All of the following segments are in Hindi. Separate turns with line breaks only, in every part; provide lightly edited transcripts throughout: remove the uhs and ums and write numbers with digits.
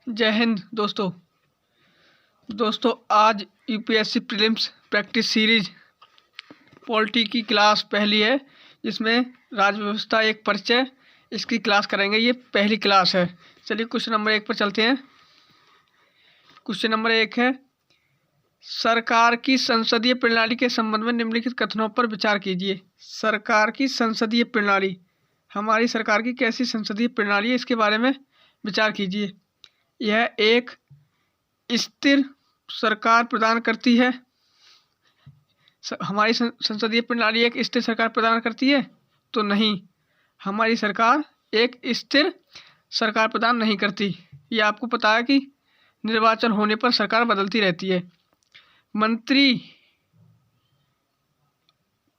जय हिंद दोस्तों आज UPSC prelims practice series polity की क्लास पहली है, जिसमें राज्य व्यवस्था एक परिचय इसकी क्लास करेंगे। ये पहली क्लास है। चलिए क्वेश्चन नंबर 1 पर चलते हैं। क्वेश्चन नंबर 1 है, सरकार की संसदीय प्रणाली के संबंध में निम्नलिखित कथनों पर विचार कीजिए। सरकार की संसदीय प्रणाली, हमारी सरकार की कैसी संसदीय प्रणाली है, इसके बारे में विचार कीजिए। यह एक स्थिर सरकार प्रदान करती है। हमारी संसदीय प्रणाली एक स्थिर सरकार प्रदान करती है तो नहीं, हमारी सरकार एक स्थिर सरकार प्रदान नहीं करती। ये आपको पता है कि निर्वाचन होने पर सरकार बदलती रहती है।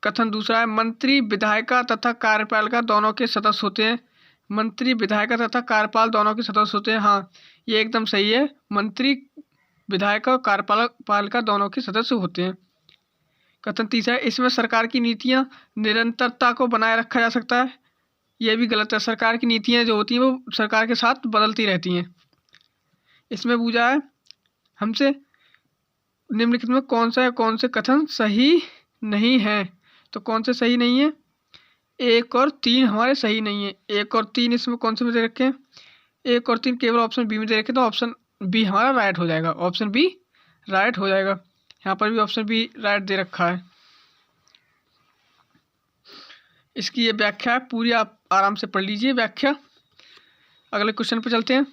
कथन दूसरा है, मंत्री विधायिका तथा कार्यपालिका दोनों के सदस्य होते हैं। मंत्री विधायिका तथा कार्यपाल दोनों के सदस्य होते हैं। हाँ, ये एकदम सही है। मंत्री विधायक और कार्यपालिका दोनों के सदस्य होते हैं। कथन तीसरा है, इसमें सरकार की नीतियां निरंतरता को बनाए रखा जा सकता है। यह भी गलत है। सरकार की नीतियां जो होती हैं वो सरकार के साथ बदलती रहती हैं। इसमें पूछा है हमसे, निम्नलिखित में कौन से कथन सही नहीं है। तो कौन से सही नहीं है? 1 और 3 हमारे सही नहीं है। 1 और 3 इसमें कौन से में दे रखे हैं? 1 और 3 केवल ऑप्शन बी में दे रखे, तो ऑप्शन बी हमारा राइट हो जाएगा। ऑप्शन बी राइट हो जाएगा। यहाँ पर भी ऑप्शन बी राइट दे रखा है। इसकी ये व्याख्या है, पूरी आप आराम से पढ़ लीजिए व्याख्या। अगले क्वेश्चन पर चलते हैं।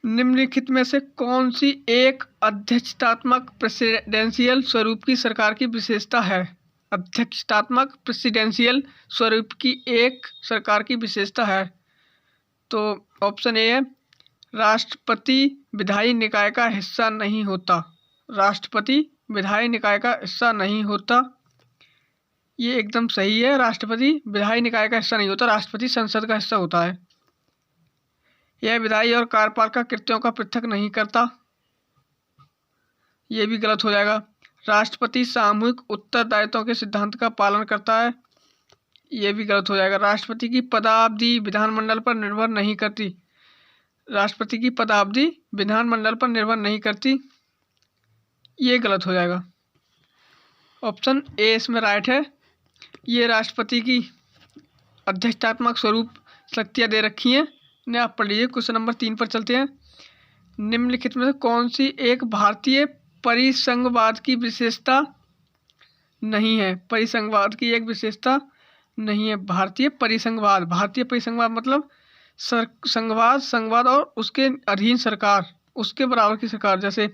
निम्नलिखित में से कौन सी एक अध्यक्षतात्मक प्रेसिडेंशियल स्वरूप की सरकार की विशेषता है? अध्यक्षतात्मक प्रेसिडेंशियल स्वरूप की एक सरकार की विशेषता है। तो ऑप्शन ए है, राष्ट्रपति विधायी निकाय का हिस्सा नहीं होता। राष्ट्रपति विधायी निकाय का हिस्सा नहीं होता, ये एकदम सही है। राष्ट्रपति विधायी निकाय का हिस्सा नहीं होता, राष्ट्रपति संसद का हिस्सा होता है। यह विधायी और कार्यपालिका कृत्यों का पृथक नहीं करता, ये भी गलत हो जाएगा। राष्ट्रपति सामूहिक उत्तरदायित्वों के सिद्धांत का पालन करता है, ये भी गलत हो जाएगा। राष्ट्रपति की पदावधि विधानमंडल पर निर्भर नहीं करती। राष्ट्रपति की पदावधि विधानमंडल पर निर्भर नहीं करती, ये गलत हो जाएगा। ऑप्शन ए इसमें राइट है। ये राष्ट्रपति की अध्यक्षतात्मक स्वरूप शक्तियाँ दे रखी हैं। ने आप पढ़ लीजिए। क्वेश्चन नंबर 3 पर चलते हैं। निम्नलिखित में से कौन सी एक भारतीय परिसंघवाद की विशेषता नहीं है? परिसंघवाद की एक विशेषता नहीं है। भारतीय परिसंघवाद मतलब संघवाद और उसके अधीन सरकार, उसके बराबर की सरकार। जैसे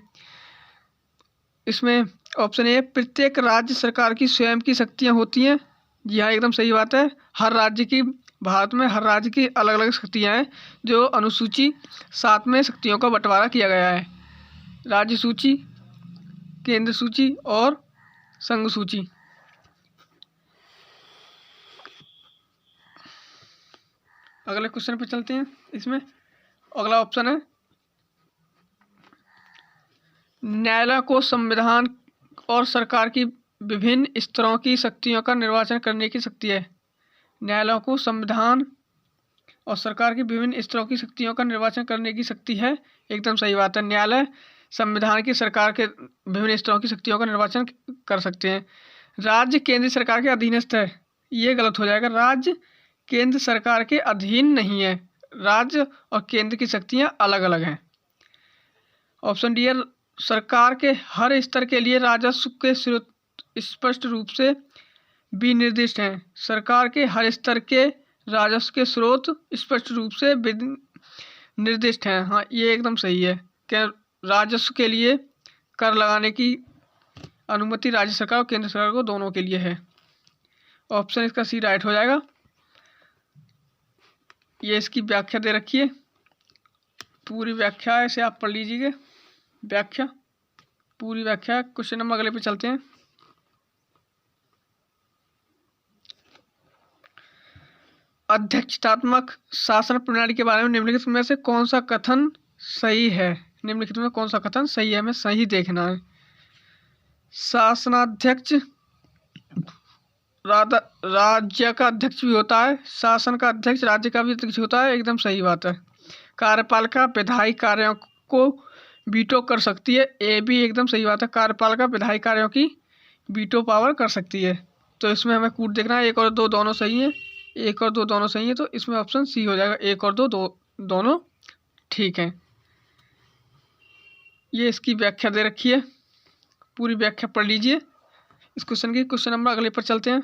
इसमें ऑप्शन ए, प्रत्येक राज्य सरकार की स्वयं की शक्तियाँ होती हैं। जी हाँ, एकदम सही बात है। भारत में हर राज्य की अलग अलग शक्तियाँ हैं, जो अनुसूची 7 में शक्तियों का बंटवारा किया गया है। राज्य सूची, केंद्र सूची और संघ सूची। अगले क्वेश्चन पे चलते हैं। इसमें अगला ऑप्शन है, न्यायालय को संविधान और सरकार की विभिन्न स्तरों की शक्तियों का निर्वाचन करने की शक्ति है। न्यायालय को संविधान और सरकार की विभिन्न स्तरों की शक्तियों का निर्वाचन करने की शक्ति है, एकदम सही बात है। न्यायालय संविधान की, सरकार के विभिन्न स्तरों की शक्तियों का निर्वाचन कर सकते हैं। राज्य केंद्र सरकार के अधीनस्थ है, ये गलत हो जाएगा। राज्य केंद्र सरकार के अधीन नहीं है। राज्य और केंद्र की शक्तियाँ अलग अलग हैं। ऑप्शन डी है, सरकार के हर स्तर के लिए राजस्व के स्रोत स्पष्ट रूप से विनिर्दिष्ट हैं। सरकार के हर स्तर के राजस्व के स्रोत स्पष्ट रूप से निर्दिष्ट हैं। हाँ, ये एकदम सही है कि राजस्व के लिए कर लगाने की अनुमति राज्य सरकार और केंद्र सरकार को दोनों के लिए है। ऑप्शन इसका सी राइट हो जाएगा। ये इसकी व्याख्या दे रखी है, पूरी व्याख्या है, इसे आप पढ़ लीजिए। व्याख्या, पूरी व्याख्या। क्वेश्चन नंबर अगले पे चलते हैं। अध्यक्षतात्मक शासन प्रणाली के बारे में निम्नलिखित में से कौन सा कथन सही है? निम्नलिखित में कौन सा कथन सही है, हमें सही देखना है। शासनाध्यक्ष राज्य का अध्यक्ष भी होता है, शासन का अध्यक्ष राज्य का भी अध्यक्ष होता है, एकदम सही बात है। कार्यपालिका विधायी कार्यों को वीटो कर सकती है, ये भी एकदम सही बात है। कार्यपालिका विधायी कार्यों की वीटो पावर कर सकती है। तो इसमें हमें कूट देखना है, 1 और 2 दोनों सही हैं, 1 और 2 दोनों सही हैं, तो इसमें ऑप्शन सी हो जाएगा, 1 और 2 दोनों ठीक हैं। ये इसकी व्याख्या दे रखी है, पूरी व्याख्या पढ़ लीजिए इस क्वेश्चन की। क्वेश्चन नंबर अगले पर चलते हैं।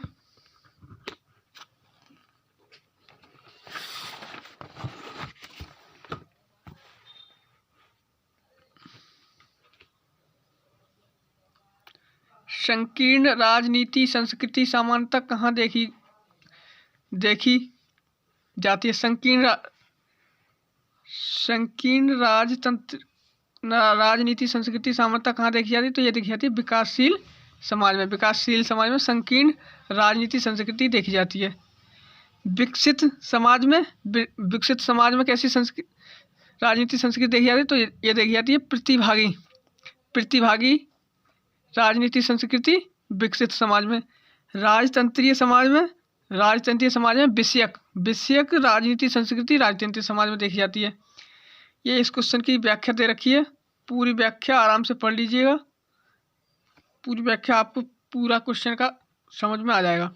संकीर्ण राजनीति संस्कृति सामान्यतः कहाँ देखी जाती है? संकीर्ण राजनीति संस्कृति सामान्यतः कहाँ देखी जाती है? तो ये देखी जाती है विकासशील समाज में। विकासशील समाज में संकीर्ण राजनीति संस्कृति देखी जाती है। विकसित समाज में कैसी राजनीति संस्कृति देखी जाती है? तो ये देखी जाती है प्रतिभागी राजनीति संस्कृति विकसित समाज में। राजतंत्रीय समाज में विषयक राजनीति संस्कृति राजतंत्रीय समाज में देखी जाती है। ये इस क्वेश्चन की व्याख्या दे रखी है, पूरी व्याख्या आराम से पढ़ लीजिएगा, पूरी व्याख्या आपको पूरा क्वेश्चन का समझ में आ जाएगा।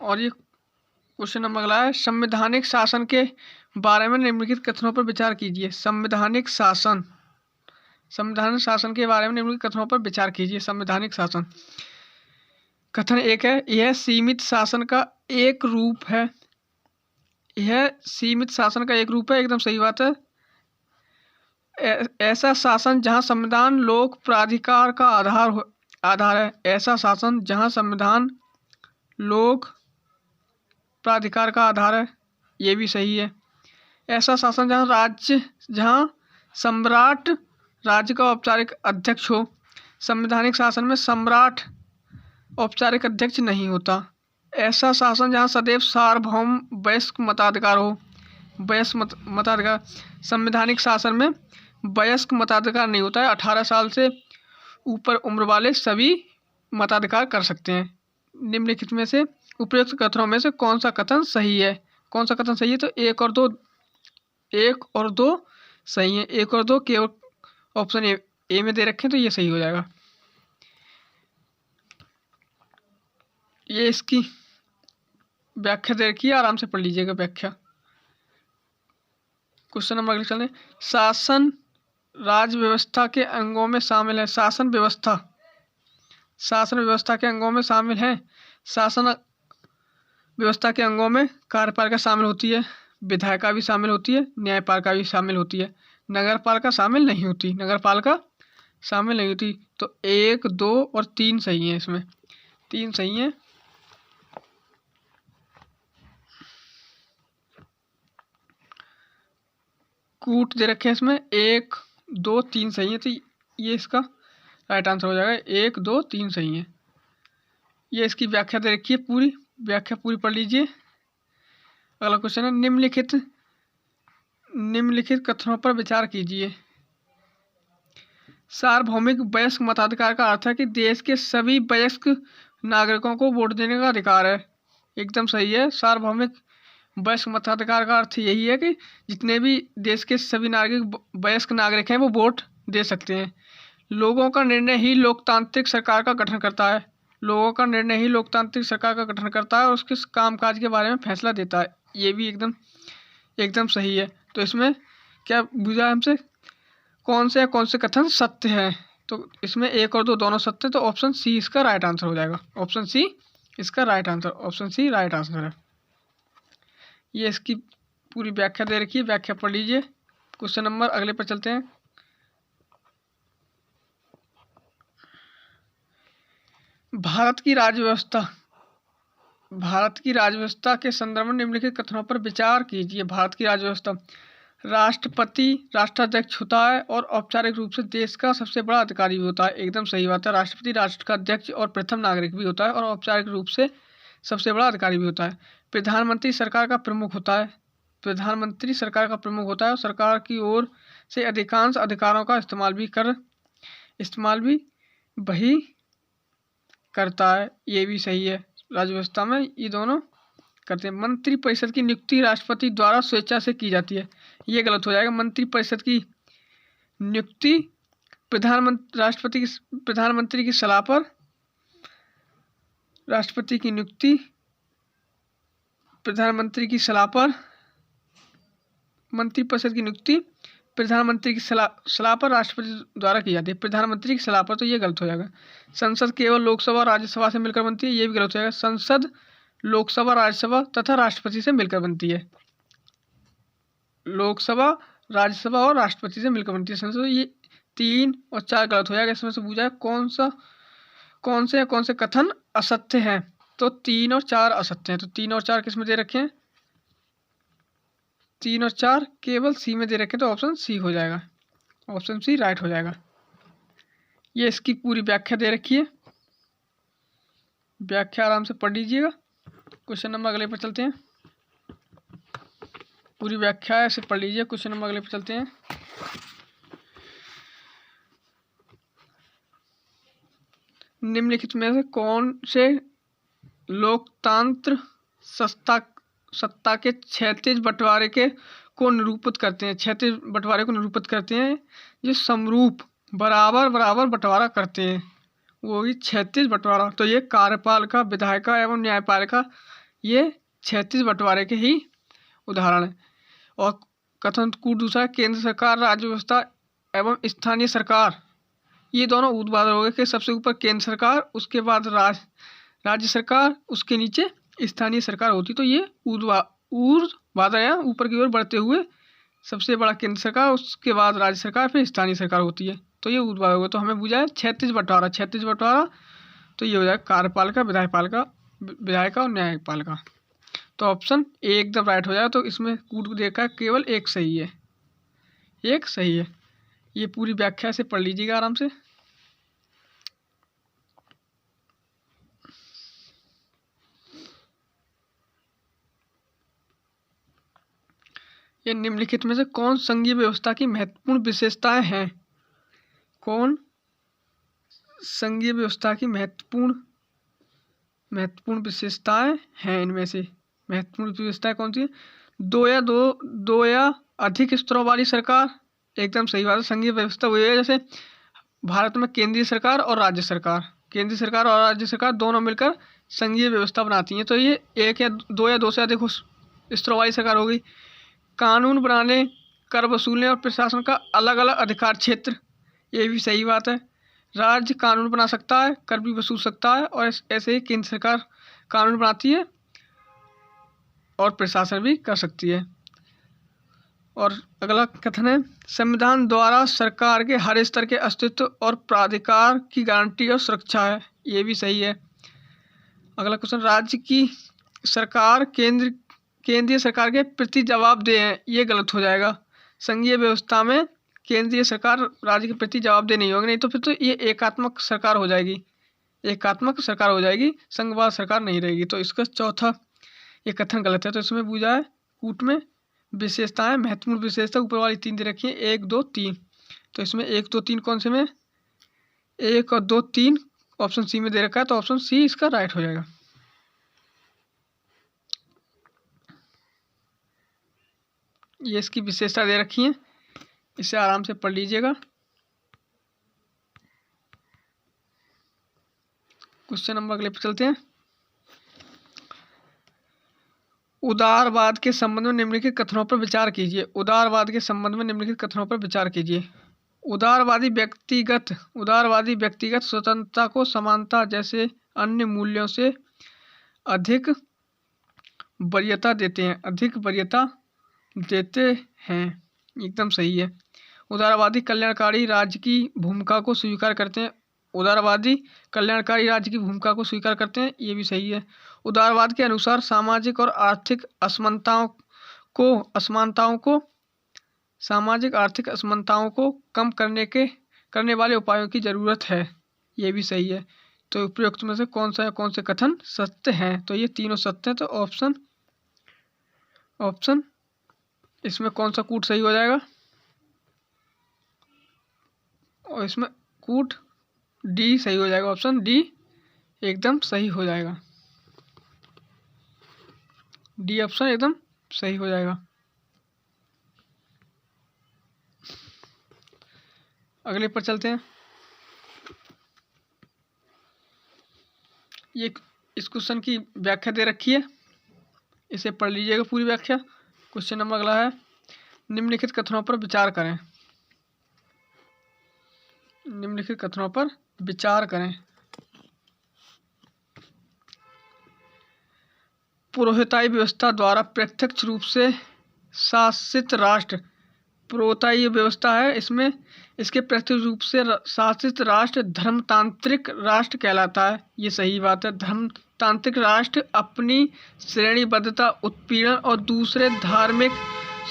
और ये क्वेश्चन नंबर अगला है, संवैधानिक शासन के बारे में निम्नलिखित कथनों पर विचार कीजिए। संवैधानिक शासन के बारे में निम्नलिखित कथनों पर विचार कीजिए। संवैधानिक शासन, कथन 1 है, यह सीमित शासन का एक रूप है। एकदम सही बात है। ऐसा शासन जहां संविधान लोक प्राधिकार का आधार है। ऐसा शासन जहां संविधान लोक प्राधिकार का आधार है, ये भी सही है। ऐसा शासन जहां सम्राट राज्य का औपचारिक अध्यक्ष हो। संवैधानिक शासन में सम्राट औपचारिक अध्यक्ष नहीं होता। ऐसा शासन जहां सदैव सार्वभौम वयस्क मताधिकार हो। मताधिकार, संवैधानिक शासन में वयस्क मताधिकार नहीं होता है। 18 साल से ऊपर उम्र वाले सभी मताधिकार कर सकते हैं। निम्नलिखित में से उपयुक्त कथनों में से कौन सा कथन सही है? तो 1 और 2 सही है। 1 और 2 केवल ऑप्शन ए में दे रखे हैं, तो ये सही हो जाएगा। ये इसकी व्याख्या दे रखी है, आराम से पढ़ लीजिएगा व्याख्या। क्वेश्चन नंबर अगले चलते, शासन राज्य व्यवस्था के अंगों में शामिल है। शासन व्यवस्था के अंगों में शामिल है। शासन व्यवस्था के अंगों में कार्यपालिका शामिल होती है, विधायिका भी शामिल होती है, न्यायपालिका भी शामिल होती है। नगरपालिका शामिल नहीं होती। तो 1, 2 और 3 सही है। इसमें 3 सही है। कूट दे रखे हैं इसमें, 1, 2, 3 सही है, तो ये इसका राइट आंसर हो जाएगा। 1, 2, 3 सही है। ये इसकी व्याख्या दे रखी है, पूरी व्याख्या पूरी पढ़ लीजिए। अगला क्वेश्चन है, निम्नलिखित कथनों पर विचार कीजिए। सार्वभौमिक वयस्क मताधिकार का अर्थ है कि देश के सभी वयस्क नागरिकों को वोट देने का अधिकार है। एकदम सही है। सार्वभौमिक वयस्क मताधिकार का अर्थ यही है कि जितने भी देश के सभी वयस्क नागरिक हैं वो वोट दे सकते हैं। लोगों का निर्णय ही लोकतांत्रिक सरकार का गठन करता है। और उसके कामकाज के बारे में फैसला देता है। ये भी एकदम सही है। तो इसमें क्या बुझा हमसे, कौन से कथन सत्य है? तो इसमें 1 और 2 दोनों सत्य है, तो ऑप्शन सी इसका राइट आंसर हो जाएगा। ऑप्शन सी राइट आंसर है। ये इसकी पूरी व्याख्या दे रखी है, व्याख्या पढ़ लीजिए। क्वेश्चन नंबर अगले पर चलते हैं। भारत की राजव्यवस्था के संदर्भ में निम्नलिखित कथनों पर विचार कीजिए। भारत की राजव्यवस्था, राष्ट्रपति राष्ट्राध्यक्ष होता है और औपचारिक रूप से देश का सबसे बड़ा अधिकारी भी होता है। एकदम सही बात है। राष्ट्रपति राष्ट्र का अध्यक्ष और प्रथम नागरिक भी होता है और औपचारिक रूप से सबसे बड़ा अधिकारी भी होता है। प्रधानमंत्री सरकार का प्रमुख होता है और सरकार की ओर से अधिकांश अधिकारों का इस्तेमाल भी वही करता है, ये भी सही है। राज्य व्यवस्था में ये दोनों करते हैं। मंत्री परिषद की नियुक्ति राष्ट्रपति द्वारा स्वेच्छा से की जाती है, ये गलत हो जाएगा। मंत्री परिषद की नियुक्ति प्रधानमंत्री की सलाह पर, राष्ट्रपति की नियुक्ति प्रधानमंत्री की सलाह पर, मंत्रिपरिषद की नियुक्ति प्रधानमंत्री की सलाह पर राष्ट्रपति द्वारा की जाती है, प्रधानमंत्री की सलाह पर, तो ये गलत हो जाएगा। संसद केवल लोकसभा और राज्यसभा से मिलकर बनती है, ये भी गलत हो जाएगा। संसद लोकसभा, राज्यसभा तथा राष्ट्रपति से मिलकर बनती है। लोकसभा, राज्यसभा और राष्ट्रपति से मिलकर बनती है संसद। ये 3 और 4 गलत हो जाएगा। इसमें से पूछा है कौन से कथन असत्य हैं, तो 3 और 4 असत्य हैं। तो 3 और 4 किस में दे रखे हैं? 3 और 4 केवल सी में दे रखे हैं, तो ऑप्शन सी हो जाएगा। ऑप्शन सी राइट हो जाएगा। ये इसकी पूरी व्याख्या दे रखी है, व्याख्या आराम से पढ़ लीजिएगा। क्वेश्चन नंबर अगले पर चलते हैं। पूरी व्याख्या है, इसे पढ़ लीजिए। क्वेश्चन नंबर अगले पर चलते हैं। निम्नलिखित में से कौन से लोकतांत्र सत्ता के क्षैतिज बंटवारे को निरूपित करते हैं? क्षैतिज बंटवारे को निरूपित करते हैं जो समरूप बराबर बंटवारा करते हैं, वो ही क्षैतिज बंटवारा। तो ये कार्यपालिका, विधायिका एवं न्यायपालिका, ये क्षैतिज बंटवारे के ही उदाहरण है। और कथन कूट दूसरा, केंद्र सरकार, राज्य व्यवस्था एवं स्थानीय सरकार, ये दोनों ऊर्ध्वाधर हो गए कि सबसे ऊपर केंद्र सरकार, उसके बाद राज्य सरकार, उसके नीचे स्थानीय सरकार होती। तो ये ऊर्ध्वाधर है, ऊपर की ओर बढ़ते हुए सबसे बड़ा केंद्र सरकार, उसके बाद राज्य सरकार, फिर स्थानीय सरकार होती है। तो ये ऊर्ध्वाधर होगा। तो हमें बुझा है क्षैतिज बंटवारा, तो ये हो जाएगा कार्यपालिका, विधायिका और न्यायपालिका। तो ऑप्शन ए एकदम राइट हो जाएगा। तो इसमें कूट देखा केवल एक सही है, एक सही है। ये पूरी व्याख्या से पढ़ लीजिएगा आराम से। ये निम्नलिखित में से कौन संघीय व्यवस्था की महत्वपूर्ण विशेषताएं हैं? कौन संघीय व्यवस्था की महत्वपूर्ण विशेषताएं हैं? इनमें से महत्वपूर्ण विशेषताएं कौन सी है? दो या अधिक स्तरों वाली सरकार, एकदम सही बात है। संघीय व्यवस्था वही है जैसे भारत में केंद्रीय सरकार और राज्य सरकार, केंद्रीय सरकार और राज्य सरकार दोनों मिलकर संघीय व्यवस्था बनाती हैं। तो ये एक या दो से अधिक स्तरों वाली सरकार हो गई। कानून बनाने, कर वसूलने और प्रशासन का अलग अलग अधिकार क्षेत्र, ये भी सही बात है। राज्य कानून बना सकता है, कर भी वसूल सकता है, और ऐसे ही केंद्र सरकार कानून बनाती है और प्रशासन भी कर सकती है। और अगला कथन है, संविधान द्वारा सरकार के हर स्तर के अस्तित्व और प्राधिकार की गारंटी और सुरक्षा है, ये भी सही है। अगला क्वेश्चन, राज्य की सरकार केंद्रीय सरकार के प्रति जवाबदेह है, ये गलत हो जाएगा। संघीय व्यवस्था में केंद्रीय सरकार राज्य के प्रति जवाबदेह नहीं होगी, नहीं तो फिर तो ये एकात्मक सरकार हो जाएगी, संघवाद सरकार नहीं रहेगी। तो इसका चौथा ये कथन गलत है। तो इसमें पूछा है कूट में विशेषताएं, महत्वपूर्ण विशेषता ऊपर वाली 3 दे रखी है, 1, 2, 3। तो इसमें 1, 2, 3 कौन से में? 1 और 2, 3 ऑप्शन सी में दे रखा है, तो ऑप्शन सी इसका राइट हो जाएगा। ये इसकी विशेषता दे रखी है, इसे आराम से पढ़ लीजिएगा। क्वेश्चन नंबर अगले पे चलते हैं। उदारवाद के संबंध में निम्नलिखित कथनों पर विचार कीजिए। उदारवादी व्यक्तिगत स्वतंत्रता को समानता जैसे अन्य मूल्यों से अधिक वरीयता देते हैं, एकदम सही है। उदारवादी कल्याणकारी राज्य की भूमिका को स्वीकार करते हैं, ये भी सही है। उदारवाद के अनुसार सामाजिक और आर्थिक असमानताओं को कम करने वाले उपायों की जरूरत है, ये भी सही है। तो उपयुक्त में से कौन से कथन सत्य हैं? तो ये तीनों सत्य हैं। तो ऑप्शन इसमें कौन सा कूट सही हो जाएगा? और इसमें कूट डी सही हो जाएगा, ऑप्शन डी एकदम सही हो जाएगा। डी ऑप्शन एकदम सही हो जाएगा। अगले पर चलते हैं। ये इस क्वेश्चन की व्याख्या दे रखी है, इसे पढ़ लीजिएगा पूरी व्याख्या। क्वेश्चन नंबर अगला है, निम्नलिखित कथनों पर विचार करें। निम्नलिखित कथनों पर विचार करें। पुरोहिताई व्यवस्था द्वारा प्रत्यक्ष रूप से शासित राष्ट्र, पुरोहिताई व्यवस्था है, इसमें इसके प्रत्यक्ष रूप से शासित राष्ट्र धर्मतांत्रिक राष्ट्र कहलाता है। ये सही बात है। धर्मतांत्रिक राष्ट्र अपनी श्रेणीबद्धता, उत्पीड़न और दूसरे धार्मिक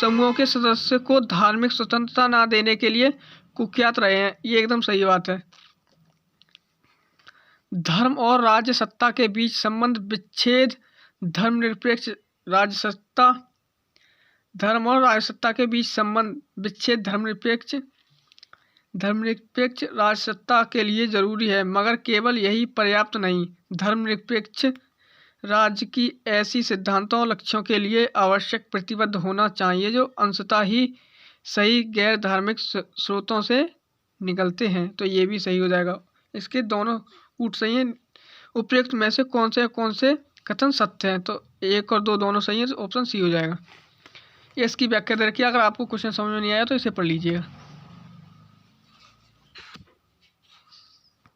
समूहों के सदस्य को धार्मिक स्वतंत्रता न देने के लिए कुख्यात रहे हैं। ये एकदम सही बात है। धर्म और राज्य सत्ता के बीच संबंध विच्छेद, धर्मनिरपेक्ष राज्य सत्ता, धर्म और राज्य सत्ता के बीच संबंध विच्छेद धर्मनिरपेक्ष राज्य सत्ता के लिए जरूरी है, मगर केवल यही पर्याप्त नहीं। धर्मनिरपेक्ष राज्य की ऐसी सिद्धांतों और लक्ष्यों के लिए आवश्यक प्रतिबद्ध होना चाहिए जो अंशतः ही सही गैर धार्मिक स्रोतों से निकलते हैं। तो ये भी सही हो जाएगा। इसके दोनों कूट सही हैं। उपयुक्त में से कौन से कथन सत्य हैं? तो 1 और 2 दोनों सही हैं, तो ऑप्शन सी हो जाएगा। ये इसकी व्याख्या दे रखी है। अगर आपको क्वेश्चन समझ में नहीं आया तो इसे पढ़ लीजिएगा।